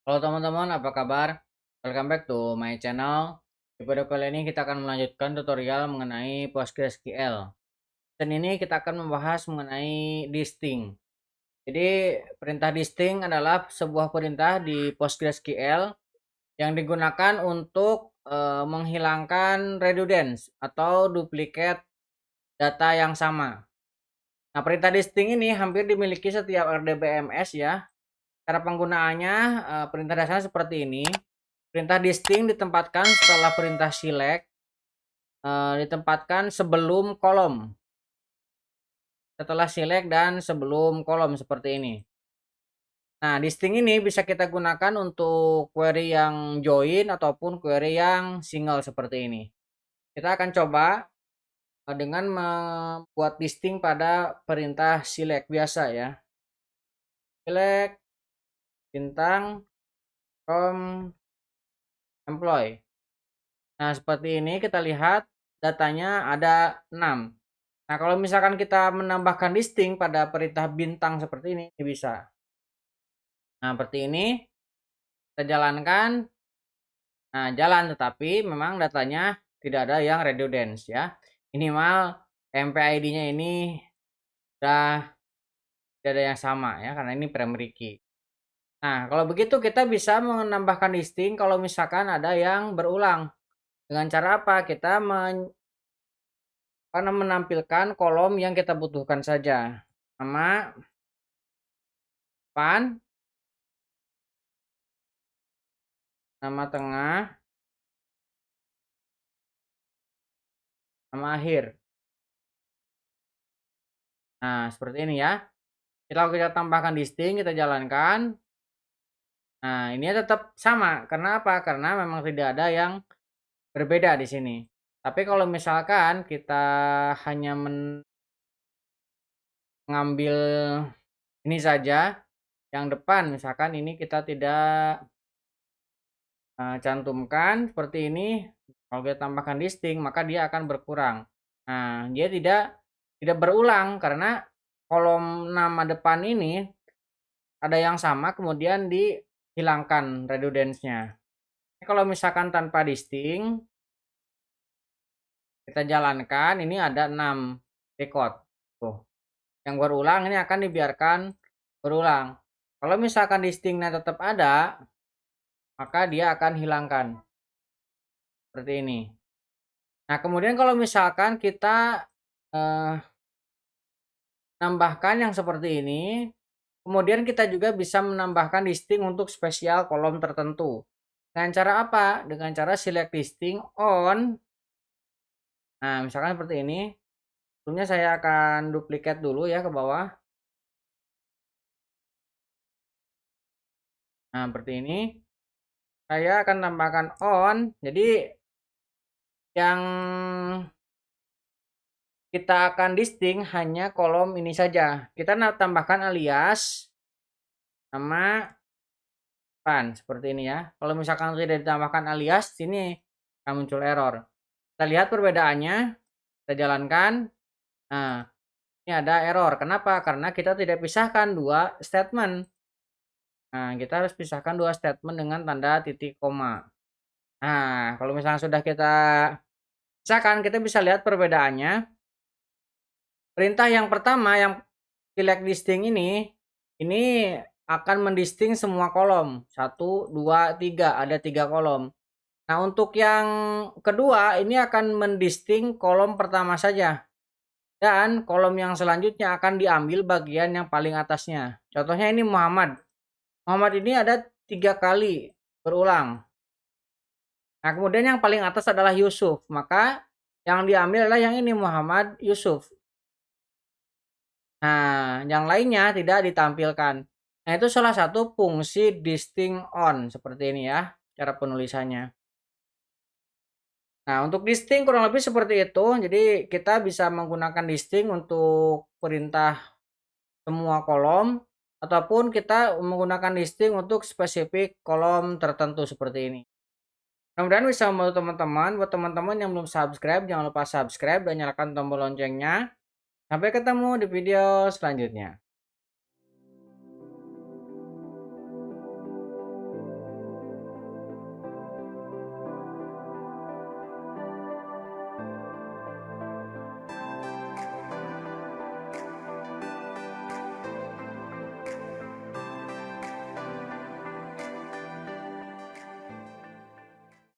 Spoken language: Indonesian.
Halo teman-teman, apa kabar? Welcome back to my channel. Di video kali ini kita akan melanjutkan tutorial mengenai PostgreSQL. Dan ini kita akan membahas mengenai distinct. Jadi perintah distinct adalah sebuah perintah di PostgreSQL yang digunakan untuk menghilangkan redundance atau duplikat data yang sama. Nah, perintah distinct ini hampir dimiliki setiap RDBMS ya. Cara penggunaannya, perintah dasarnya seperti ini. Perintah distinct ditempatkan setelah perintah select, ditempatkan sebelum kolom. Setelah select dan sebelum kolom seperti ini. Nah, distinct ini bisa kita gunakan untuk query yang join ataupun query yang single seperti ini. Kita akan coba dengan membuat distinct pada perintah select biasa ya. Select bintang from employee. Nah, seperti ini kita lihat datanya ada 6. Nah, kalau misalkan kita menambahkan distinct pada perintah bintang seperti ini bisa. Nah, seperti ini kita jalankan. Nah, jalan tetapi memang datanya tidak ada yang redundance ya. Minimal MPID-nya ini sudah tidak ada yang sama ya karena ini primary key. Nah, kalau begitu kita bisa menambahkan distinct kalau misalkan ada yang berulang. Dengan cara apa? Kita karena menampilkan kolom yang kita butuhkan saja. Nama, depan, nama tengah, nama akhir. Nah, seperti ini ya. Kalau kita tambahkan distinct, kita jalankan. Nah, ini tetap sama. Karena apa? Karena memang tidak ada yang berbeda di sini. Tapi kalau misalkan kita hanya mengambil ini saja, yang depan misalkan ini kita tidak cantumkan seperti ini. Kalau kita tambahkan distinct, maka dia akan berkurang. Nah, dia tidak berulang karena kolom nama depan ini ada yang sama kemudian dihilangkan redundance-nya. Kalau misalkan tanpa distinct, kita jalankan ini ada 6 record. Tuh. Yang berulang ini akan dibiarkan berulang. Kalau misalkan distinct-nya tetap ada, maka dia akan hilangkan. Seperti ini. Nah, kemudian kalau misalkan kita nambahkan yang seperti ini, kemudian kita juga bisa menambahkan distinct untuk spesial kolom tertentu. Dengan cara apa? Dengan cara select distinct on. Nah, misalkan seperti ini. Sebelumnya saya akan duplikat dulu ya ke bawah. Nah, seperti ini. Saya akan tambahkan on. Jadi yang kita akan distinct hanya kolom ini saja. Kita tambahkan alias nama depan seperti ini ya. Kalau misalkan tidak ditambahkan alias, sini akan muncul error. Kita lihat perbedaannya, kita jalankan. Nah, ini ada error. Kenapa? Karena kita tidak pisahkan dua statement. Nah, kita harus pisahkan dua statement dengan tanda titik koma. Nah, kalau misalnya sudah kita pisahkan, kita bisa lihat perbedaannya. Perintah yang pertama yang select distinct ini akan mendistinct semua kolom. 1, 2, 3, ada 3 kolom. Nah, untuk yang kedua ini akan mendistinct kolom pertama saja. Dan kolom yang selanjutnya akan diambil bagian yang paling atasnya. Contohnya ini Muhammad. Muhammad ini ada 3 kali berulang. Nah, kemudian yang paling atas adalah Yusuf. Maka yang diambil adalah yang ini Muhammad Yusuf. Nah, yang lainnya tidak ditampilkan. Nah, itu salah satu fungsi distinct on seperti ini ya, cara penulisannya. Nah, untuk distinct kurang lebih seperti itu. Jadi, kita bisa menggunakan distinct untuk perintah semua kolom ataupun kita menggunakan distinct untuk spesifik kolom tertentu seperti ini. Mudah-mudahan bisa membantu teman-teman. Buat teman-teman yang belum subscribe, jangan lupa subscribe dan nyalakan tombol loncengnya. Sampai ketemu di video selanjutnya.